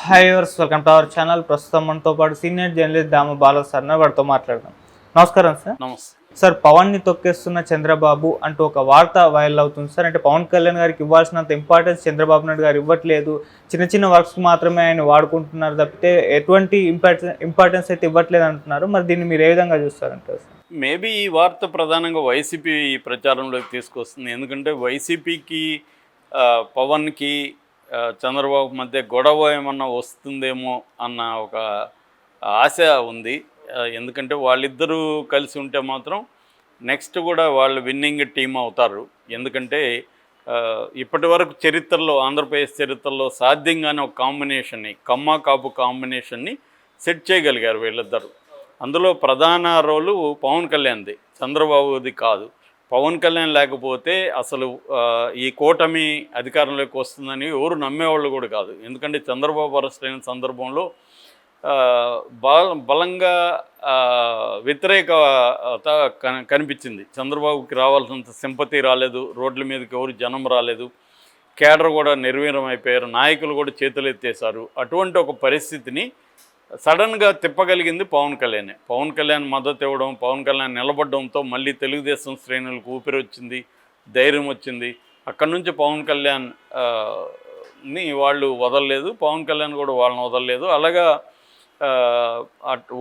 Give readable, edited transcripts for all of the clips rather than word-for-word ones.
Hi viewers welcome to our channel. ప్రస్తుతం మనతో పాటు senior journalist Dama Bala sir వారితో మాట్లాడదాం. నమస్కారం సార్. నమస్తే సార్, పవన్ని తొక్కేస్తున్న చంద్రబాబు అంటూ ఒక వార్త వైరల్ అవుతుంది సార్. అంటే పవన్ కళ్యాణ్ గారికి ఇవ్వాల్సినంత ఇంపార్టెన్స్ చంద్రబాబు నాయుడు గారు ఇవ్వట్లేదు, చిన్న చిన్న వర్క్స్ మాత్రమే ఆయన వాడుకుంటున్నారు తప్పితే ఎటువంటి ఇంపార్టెన్స్ అయితే ఇవ్వట్లేదు అంటున్నారు. మరి దీన్ని మీరు ఏ విధంగా చూస్తారంటారు సార్? మేబీ ఈ వార్త ప్రధానంగా వైసీపీ ప్రచారంలోకి తీసుకొస్తుంది. ఎందుకంటే వైసీపీకి పవన్కి చంద్రబాబు మధ్య గొడవ ఏమన్నా వస్తుందేమో అన్న ఒక ఆశ ఉంది. ఎందుకంటే వాళ్ళిద్దరూ కలిసి ఉంటే మాత్రం నెక్స్ట్ కూడా వాళ్ళు విన్నింగ్ టీం అవుతారు. ఎందుకంటే ఇప్పటి వరకు చరిత్రలో, ఆంధ్రప్రదేశ్ చరిత్రలో సాధ్యంగానే ఒక కాంబినేషన్ని, కమ్మ కాపు కాంబినేషన్ని సెట్ చేయగలిగారు వీళ్ళిద్దరు. అందులో ప్రధాన రోలు పవన్ కళ్యాణ్ది, చంద్రబాబుది కాదు. పవన్ కళ్యాణ్ లేకపోతే అసలు ఈ కూటమి అధికారంలోకి వస్తుందని ఎవరు నమ్మేవాళ్ళు కూడా కాదు. ఎందుకంటే చంద్రబాబు అరెస్ట్ అయిన సందర్భంలో బలంగా వ్యతిరేకత కనిపించింది. చంద్రబాబుకి రావాల్సినంత సింపతి రాలేదు, రోడ్ల మీదకి ఎవరు జనం రాలేదు, కేడర్ కూడా నిర్వీర్యం అయిపోయారు, నాయకులు కూడా చేతులు ఎత్తేశారు. అటువంటి ఒక పరిస్థితిని సడన్గా తిప్పగలిగింది పవన్ కళ్యాణ్. పవన్ కళ్యాణ్ మద్దతు ఇవ్వడం, పవన్ కళ్యాణ్ నిలబడడంతో మళ్ళీ తెలుగుదేశం శ్రేణులకు ఊపిరి వచ్చింది, ధైర్యం వచ్చింది. అక్కడి నుంచి పవన్ కళ్యాణ్ని వాళ్ళు వదలలేదు, పవన్ కళ్యాణ్ కూడా వాళ్ళని వదలలేదు. అలాగా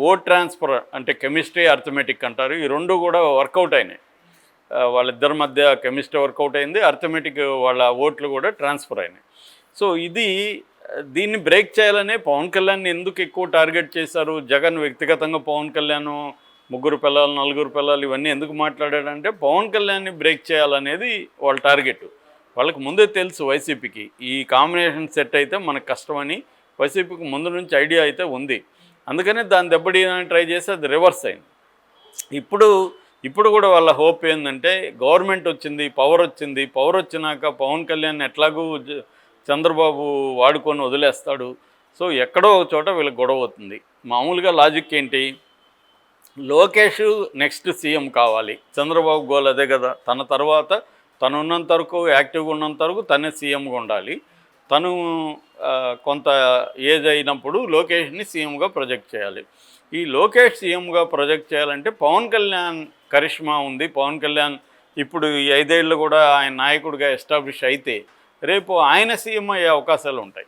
ఓట్ ట్రాన్స్ఫర్ అంటే కెమిస్ట్రీ, అర్థమెటిక్ అంటారు, ఈ రెండు కూడా వర్కౌట్ అయినాయి. వాళ్ళిద్దరి మధ్య కెమిస్ట్రీ వర్కౌట్ అయింది, అర్థమెటిక్ వాళ్ళ ఓట్లు కూడా ట్రాన్స్ఫర్ అయినాయి. సో దీన్ని బ్రేక్ చేయాలనే పవన్ కళ్యాణ్ని ఎందుకు ఎక్కువ టార్గెట్ చేశారు? జగన్ వ్యక్తిగతంగా పవన్ కళ్యాణ్ 3 పిల్లలు 4 పిల్లలు ఇవన్నీ ఎందుకు మాట్లాడాడంటే పవన్ కళ్యాణ్ని బ్రేక్ చేయాలనేది వాళ్ళ టార్గెట్. వాళ్ళకి ముందే తెలుసు వైసీపీకి ఈ కాంబినేషన్ సెట్ అయితే మనకు కష్టమని. వైసీపీకి ముందు నుంచి ఐడియా అయితే ఉంది, అందుకనే దాన్ని దెబ్బతీయడానికి ట్రై చేసి అది రివర్స్ అయింది. ఇప్పుడు కూడా వాళ్ళ హోప్ ఏంటంటే గవర్నమెంట్ వచ్చింది, పవర్ వచ్చింది, పవర్ వచ్చినాక పవన్ కళ్యాణ్ ఎట్లాగూ చంద్రబాబు వాడుకొని వదిలేస్తాడు. సో ఎక్కడో ఒక చోట వీళ్ళకి గొడవ అవుతుంది. మామూలుగా లాజిక్ ఏంటి, లోకేష్ నెక్స్ట్ సీఎం కావాలి, చంద్రబాబు గోల్ అదే కదా. తన తర్వాత తను ఉన్నంత వరకు, యాక్టివ్గా ఉన్నంత వరకు తనే సీఎంగా ఉండాలి. తను కొంత ఏజ్ అయినప్పుడు లోకేష్ని సీఎంగా ప్రొజెక్ట్ చేయాలి. ఈ లోకేష్ సీఎంగా ప్రొజెక్ట్ చేయాలంటే పవన్ కళ్యాణ్ కరిష్మా ఉంది. పవన్ కళ్యాణ్ ఇప్పుడు ఈ 5 ఏళ్ళు కూడా ఆయన నాయకుడిగా ఎస్టాబ్లిష్ అయితే రేపు ఆయన సీఎం అయ్యే అవకాశాలు ఉంటాయి.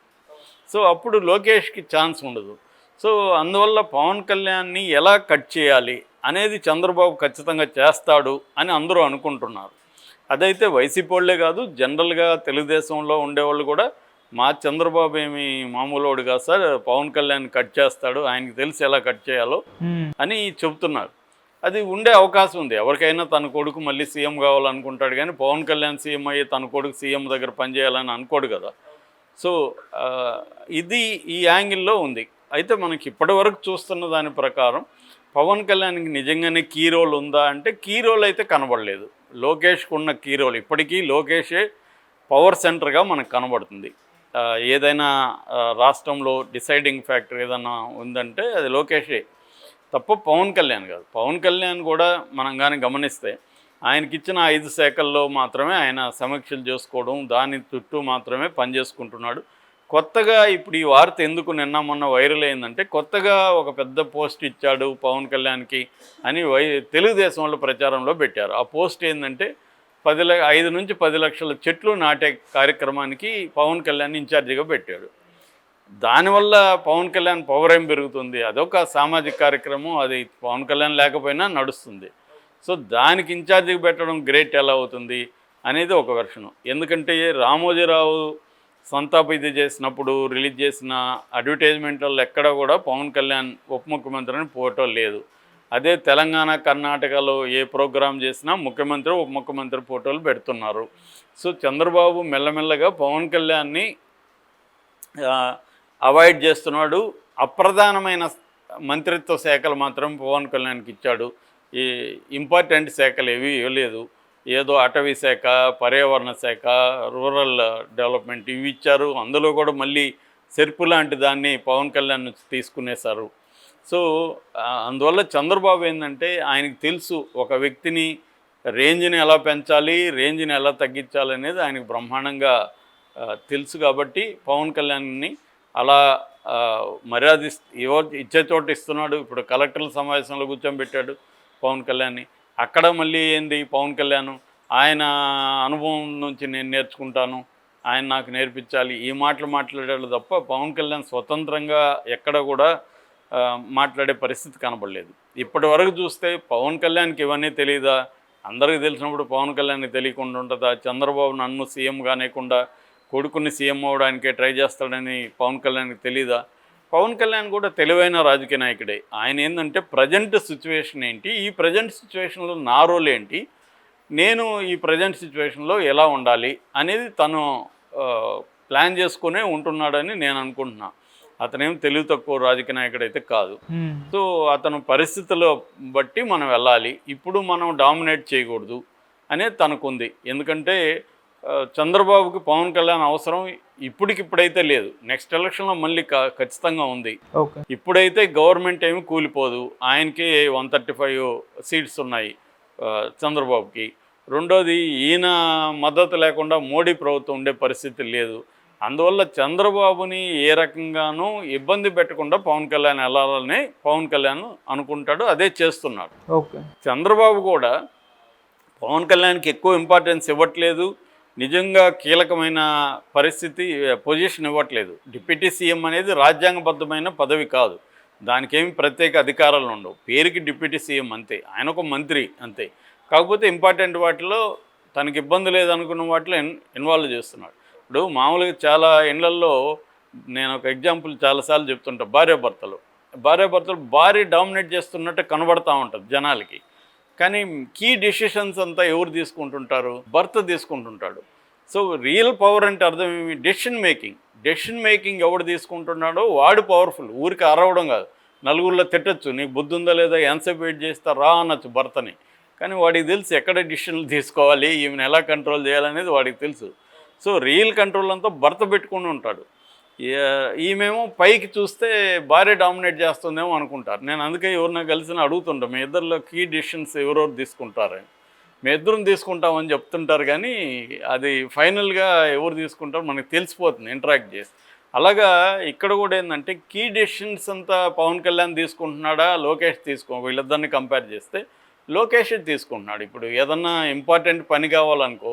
సో అప్పుడు లోకేష్కి ఛాన్స్ ఉండదు. సో అందువల్ల పవన్ కళ్యాణ్ని ఎలా కట్ చేయాలి అనేది చంద్రబాబు ఖచ్చితంగా చేస్తాడు అని అందరూ అనుకుంటున్నారు. అదైతే వైసీపీ వాళ్ళే కాదు, జనరల్గా తెలుగుదేశంలో ఉండేవాళ్ళు కూడా మా చంద్రబాబు ఏమి మామూలు వాడు కాదు సార్, పవన్ కళ్యాణ్ కట్ చేస్తాడు, ఆయనకి తెలిసి ఎలా కట్ చేయాలో అని చెబుతున్నారు. అది ఉండే అవకాశం ఉంది. ఎవరికైనా తన కొడుకు మళ్ళీ సీఎం కావాలనుకుంటాడు, కానీ పవన్ కళ్యాణ్ సీఎం అయ్యి తన కొడుకు సీఎం దగ్గర పనిచేయాలని అనుకోడు కదా. సో ఇది ఈ యాంగిల్లో ఉంది. అయితే మనకి ఇప్పటి వరకు చూస్తున్న దాని ప్రకారం పవన్ కళ్యాణ్కి నిజంగానే కీ రోల్ ఉందా అంటే కీ రోల్ అయితే కనబడలేదు. లోకేష్కి ఉన్న కీ రోల్ ఇప్పటికీ లోకేషే పవర్ సెంటర్గా మనకు కనబడుతుంది. ఏదైనా రాష్ట్రంలో డిసైడింగ్ ఫ్యాక్టర్ ఏదైనా ఉందంటే అది లోకేషే తప్ప పవన్ కళ్యాణ్ కాదు. పవన్ కళ్యాణ్ కూడా మనం కానీ గమనిస్తే ఆయనకిచ్చిన 5 శాఖల్లో మాత్రమే ఆయన సమీక్షలు చేసుకోవడం, దాని చుట్టూ మాత్రమే పనిచేసుకుంటున్నాడు. కొత్తగా ఇప్పుడు ఈ వార్త ఎందుకు నిన్న మొన్న వైరల్ అయిందంటే కొత్తగా ఒక పెద్ద పోస్ట్ ఇచ్చాడు పవన్ కళ్యాణ్కి అని తెలుగుదేశం వాళ్ళు ప్రచారంలో పెట్టారు. ఆ పోస్ట్ ఏంటంటే 5 నుంచి 10 లక్షల చెట్లు నాటే కార్యక్రమానికి పవన్ కళ్యాణ్ ఇన్ఛార్జిగా పెట్టాడు. దానివల్ల పవన్ కళ్యాణ్ పవర్ ఏం పెరుగుతుంది, అదొక సామాజిక కార్యక్రమం, అది పవన్ కళ్యాణ్ లేకపోయినా నడుస్తుంది. సో దానికి ఇన్ఛార్జిగా పెట్టడం గ్రేట్ ఎలా అవుతుంది అనేది ఒక వెర్షను. ఎందుకంటే రామోజీరావు సంతాప ఇది చేసినప్పుడు రిలీజ్ చేసిన అడ్వర్టైజ్మెంట్లలో ఎక్కడ కూడా పవన్ కళ్యాణ్ ఉప ముఖ్యమంత్రి అని ఫోటో లేదు. అదే తెలంగాణ, కర్ణాటకలో ఏ ప్రోగ్రాం చేసినా ముఖ్యమంత్రి, ఉప ముఖ్యమంత్రి ఫోటోలు పెడుతున్నారు. సో చంద్రబాబు మెల్లమెల్లగా పవన్ కళ్యాణ్ని అవాయిడ్ చేస్తున్నాడు. అప్రధానమైన మంత్రిత్వ శాఖలు మాత్రం పవన్ కళ్యాణ్కి ఇచ్చాడు. ఈ ఇంపార్టెంట్ శాఖలు ఏవి ఇవ్వలేదు. ఏదో అటవీ శాఖ, పర్యావరణ శాఖ, రూరల్ డెవలప్మెంట్ ఇవి ఇచ్చారు. అందులో కూడా మళ్ళీ సెర్పు లాంటి దాన్ని పవన్ కళ్యాణ్ నుంచి తీసుకునేశారు. సో అందువల్ల చంద్రబాబు ఏంటంటే ఆయనకు తెలుసు ఒక వ్యక్తిని రేంజ్ని ఎలా పెంచాలి, రేంజ్ని ఎలా తగ్గించాలి అనేది ఆయనకు బ్రహ్మాండంగా తెలుసు. కాబట్టి పవన్ కళ్యాణ్ని అలా మర్యాద ఇచ్చే చోట ఇస్తున్నాడు. ఇప్పుడు కలెక్టర్ల సమావేశంలో కూర్చోబెట్టాడు పవన్ కళ్యాణ్ని. అక్కడ మళ్ళీ ఏంది పవన్ కళ్యాణ్ ఆయన అనుభవం నుంచి నేను నేర్చుకుంటాను, ఆయన నాకు నేర్పించాలి, ఈ మాటలు మాట్లాడాడు తప్ప పవన్ కళ్యాణ్ స్వతంత్రంగా ఎక్కడ కూడా మాట్లాడే పరిస్థితి కనపడలేదు. ఇప్పటి వరకు చూస్తే పవన్ కళ్యాణ్కి ఇవన్నీ తెలియదా? అందరికీ తెలిసినప్పుడు పవన్ కళ్యాణ్కి తెలియకుండా ఉంటుందా? చంద్రబాబు నన్ను సీఎం కానివ్వకుండా కొడుకుని సీఎం అవ్వడానికే ట్రై చేస్తాడని పవన్ కళ్యాణ్కి తెలీదా? పవన్ కళ్యాణ్ కూడా తెలివైన రాజకీయ నాయకుడే. ఆయన ఏంటంటే ప్రజెంట్ సిచ్యువేషన్ ఏంటి, ఈ ప్రజెంట్ సిచ్యువేషన్లో నా రోల్ ఏంటి, నేను ఈ ప్రజెంట్ సిచ్యువేషన్లో ఎలా ఉండాలి అనేది తను ప్లాన్ చేసుకునే ఉంటున్నాడని నేను అనుకుంటున్నా. అతనేం తెలివి తక్కువ రాజకీయ నాయకుడు అయితే కాదు. సో అతను పరిస్థితుల్లో బట్టి మనం వెళ్ళాలి, ఇప్పుడు మనం డామినేట్ చేయకూడదు అనేది తనకుంది. ఎందుకంటే చంద్రబాబుకి పవన్ కళ్యాణ్ అవసరం ఇప్పటికిప్పుడైతే లేదు, నెక్స్ట్ ఎలక్షన్లో మళ్ళీ ఖచ్చితంగా ఉంది. ఇప్పుడైతే గవర్నమెంట్ ఏమి కూలిపోదు, ఆయనకి 135 సీట్స్ ఉన్నాయి చంద్రబాబుకి. రెండోది ఈయన మద్దతు లేకుండా మోడీ ప్రభుత్వం ఉండే పరిస్థితి లేదు. అందువల్ల చంద్రబాబుని ఏ రకంగానూ ఇబ్బంది పెట్టకుండా పవన్ కళ్యాణ్ వెళ్ళాలని పవన్ కళ్యాణ్ అనుకుంటాడు, అదే చేస్తున్నాడు. చంద్రబాబు కూడా పవన్ కళ్యాణ్కి ఎక్కువ ఇంపార్టెన్స్ ఇవ్వట్లేదు, నిజంగా కీలకమైన పొజిషన్ ఇవ్వట్లేదు. డిప్యూటీ సీఎం అనేది రాజ్యాంగబద్ధమైన పదవి కాదు, దానికేమి ప్రత్యేక అధికారాలు ఉండవు, పేరుకి డిప్యూటీ సీఎం అంతే, ఆయన ఒక మంత్రి అంతే. కాకపోతే ఇంపార్టెంట్ వాటిలో తనకి ఇబ్బంది లేదనుకున్న వాటిలో ఇన్వాల్వ్ చేస్తున్నాడు. ఇప్పుడు మామూలుగా చాలా ఇళ్లల్లో నేను ఒక ఎగ్జాంపుల్ చాలాసార్లు చెప్తుంటా, భార్యాభర్తలు భార్య డామినేట్ చేస్తున్నట్టు కనబడతా ఉంటుంది జనాలకి. కానీ కీ డెసిషన్స్ అంతా ఎవరు తీసుకుంటుంటారు? భర్త తీసుకుంటుంటాడు. సో రియల్ పవర్ అంటే అర్థం ఏమి? డెసిషన్ మేకింగ్ ఎవడు తీసుకుంటున్నాడో వాడు పవర్ఫుల్. ఊరికి అరవడం కాదు, నలుగురిలో తిట్టచ్చు, నీకు బుద్ధి ఉందా లేదా, ఎంతసేపు వెయిట్ చేస్తా రా అనొచ్చు భర్తని. కానీ వాడికి తెలుసు ఎక్కడ డెసిషన్లు తీసుకోవాలి, ఈమెను ఎలా కంట్రోల్ చేయాలనేది వాడికి తెలుసు. సో రియల్ కంట్రోల్ అంతా భర్త పెట్టుకుని ఉంటాడు. ఈమెమో పైకి చూస్తే భార్య డామినేట్ చేస్తుందేమో అనుకుంటారు. నేను అందుకే ఎవరినా కలిసి అడుగుతుంటా, మీ ఇద్దరిలో కీ డెసిషన్స్ ఎవరెవరు తీసుకుంటారని. మీ ఇద్దరం తీసుకుంటామని చెప్తుంటారు, కానీ అది ఫైనల్గా ఎవరు తీసుకుంటారో మనకు తెలిసిపోతుంది ఇంటరాక్ట్ చేసి. అలాగా ఇక్కడ కూడా ఏంటంటే కీ డెసిషన్స్ అంతా పవన్ కళ్యాణ్ తీసుకుంటున్నాడా, లోకేష్ వీళ్ళిద్దరిని కంపేర్ చేస్తే లోకేష్ తీసుకుంటున్నాడు. ఇప్పుడు ఏదన్నా ఇంపార్టెంట్ పని కావాలనుకో,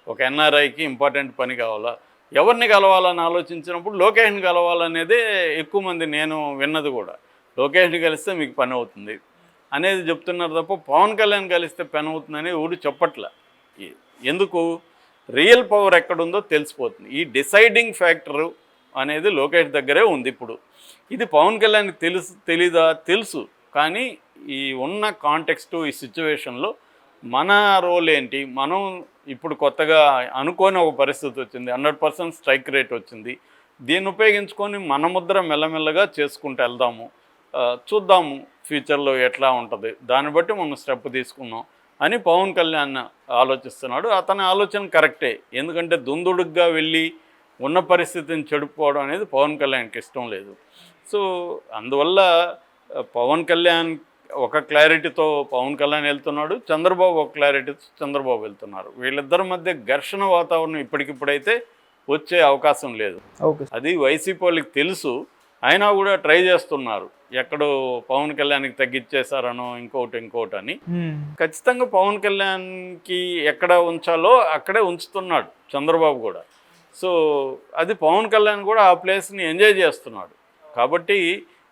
ఒక ఎన్ఆర్ఐకి ఇంపార్టెంట్ పని కావాలా, ఎవరిని కలవాలని ఆలోచించినప్పుడు లోకేష్ని కలవాలనేదే ఎక్కువ మంది నేను విన్నది కూడా. లోకేష్ని కలిస్తే మీకు పని అవుతుంది అనేది చెప్తున్నారు తప్ప పవన్ కళ్యాణ్ కలిస్తే పని అవుతుందని ఊరు చెప్పట్లే. ఎందుకు? రియల్ పవర్ ఎక్కడుందో తెలిసిపోతుంది. ఈ డిసైడింగ్ ఫ్యాక్టరు అనేది లోకేష్ దగ్గరే ఉంది. ఇప్పుడు ఇది పవన్ కళ్యాణ్కి తెలీదా? తెలుసు. కానీ ఈ ఉన్న కాంటెక్స్టు, ఈ సిచ్యువేషన్లో మన రోల్ ఏంటి, మనం ఇప్పుడు కొత్తగా అనుకోని ఒక పరిస్థితి వచ్చింది, 100% స్ట్రైక్ రేట్ వచ్చింది, దీన్ని ఉపయోగించుకొని మన ముద్ర మెల్లమెల్లగా చేసుకుంటూ వెళ్దాము, చూద్దాము ఫ్యూచర్లో ఎట్లా ఉంటుంది, దాన్ని బట్టి మనం స్టెప్ తీసుకున్నాం అని పవన్ కళ్యాణ్ ఆలోచిస్తున్నాడు. అతని ఆలోచన కరెక్టే, ఎందుకంటే దుందుడుగ్గా వెళ్ళి ఉన్న పరిస్థితిని చెడుపుకోవడం అనేది పవన్ కళ్యాణ్కి ఇష్టం లేదు. సో అందువల్ల పవన్ కళ్యాణ్ ఒక క్లారిటీతో పవన్ కళ్యాణ్ వెళ్తున్నాడు, చంద్రబాబు ఒక క్లారిటీతో చంద్రబాబు వెళ్తున్నారు. వీళ్ళిద్దరి మధ్య ఘర్షణ వాతావరణం ఇప్పటికిప్పుడైతే వచ్చే అవకాశం లేదు. అది వైసీపీ వాళ్ళకి తెలుసు, అయినా కూడా ట్రై చేస్తున్నారు. ఎక్కడో పవన్ కళ్యాణ్కి తగ్గించేశారనో ఇంకోటి అని. ఖచ్చితంగా పవన్ కళ్యాణ్కి ఎక్కడ ఉంచాలో అక్కడే ఉంచుతున్నాడు చంద్రబాబు కూడా. సో అది పవన్ కళ్యాణ్ కూడా ఆ ప్లేస్ని ఎంజాయ్ చేస్తున్నాడు. కాబట్టి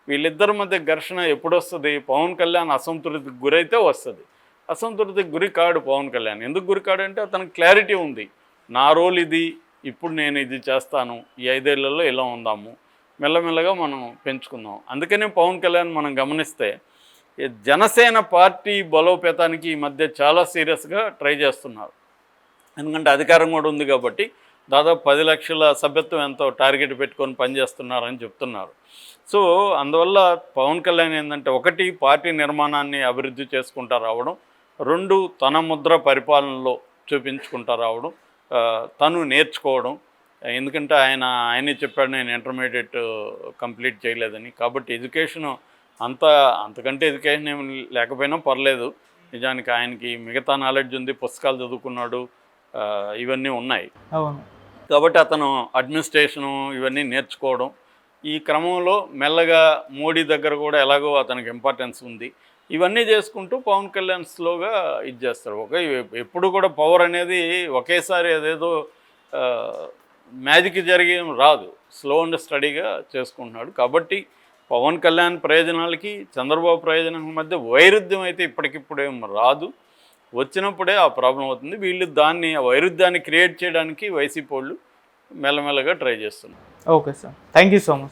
వీళ్ళిద్దరి మధ్య ఘర్షణ ఎప్పుడు వస్తుంది? పవన్ కళ్యాణ్ అసంతృప్తికి గురైతే వస్తుంది. అసంతృప్తికి గురి కాడు పవన్ కళ్యాణ్. ఎందుకు గురి కాడు అంటే అతనికి క్లారిటీ ఉంది, నా రోల్ ఇది, ఇప్పుడు నేను ఇది చేస్తాను, ఈ 5 ఏళ్లలో ఇలా ఉందాము, మెల్లమెల్లగా మనం పెంచుకుందాం. అందుకనే పవన్ కళ్యాణ్ మనం గమనిస్తే జనసేన పార్టీ బలోపేతానికి ఈ మధ్య చాలా సీరియస్గా ట్రై చేస్తున్నారు. ఎందుకంటే అధికారం కూడా ఉంది కాబట్టి దాదాపు 10 లక్షల సభ్యత్వం ఎంతో టార్గెట్ పెట్టుకొని పనిచేస్తున్నారని చెప్తున్నారు. సో అందువల్ల పవన్ కళ్యాణ్ ఏంటంటే, ఒకటి పార్టీ నిర్మాణాన్ని అభివృద్ధి చేసుకుంటూ రావడం, 2 తన ముద్ర పరిపాలనలో చూపించుకుంటూ రావడం, తను నేర్చుకోవడం. ఎందుకంటే ఆయనే చెప్పాడు నేను ఇంటర్మీడియట్ కంప్లీట్ చేయలేదని. కాబట్టి ఎడ్యుకేషన్ అంతకంటే ఎడ్యుకేషన్ ఏమి లేకపోయినా పర్లేదు, నిజానికి ఆయనకి మిగతా నాలెడ్జ్ ఉంది, పుస్తకాలు చదువుకున్నాడు, ఇవన్నీ ఉన్నాయి. కాబట్టి అతను అడ్మినిస్ట్రేషను ఇవన్నీ నేర్చుకోవడం, ఈ క్రమంలో మెల్లగా మోడీ దగ్గర కూడా ఎలాగో అతనికి ఇంపార్టెన్స్ ఉంది. ఇవన్నీ చేసుకుంటూ పవన్ కళ్యాణ్ స్లోగా ఇది చేస్తారు. ఎప్పుడు కూడా పవర్ అనేది ఒకేసారి అదేదో మ్యాజిక్ జరిగి రాదు. స్లో అండ్ స్టడీగా చేసుకుంటున్నాడు. కాబట్టి పవన్ కళ్యాణ్ ప్రయోజనాలకి చంద్రబాబు ప్రయోజనాల మధ్య వైరుధ్యం అయితే ఇప్పటికిప్పుడేం రాదు. వచ్చినప్పుడే ఆ ప్రాబ్లం అవుతుంది. వీళ్ళు దాన్ని ఆ వైరుధ్యాన్ని క్రియేట్ చేయడానికి వైసీపీ వాళ్ళు మెల్లమెల్లగా ట్రై చేస్తున్నారు. Okay sir, thank you so much.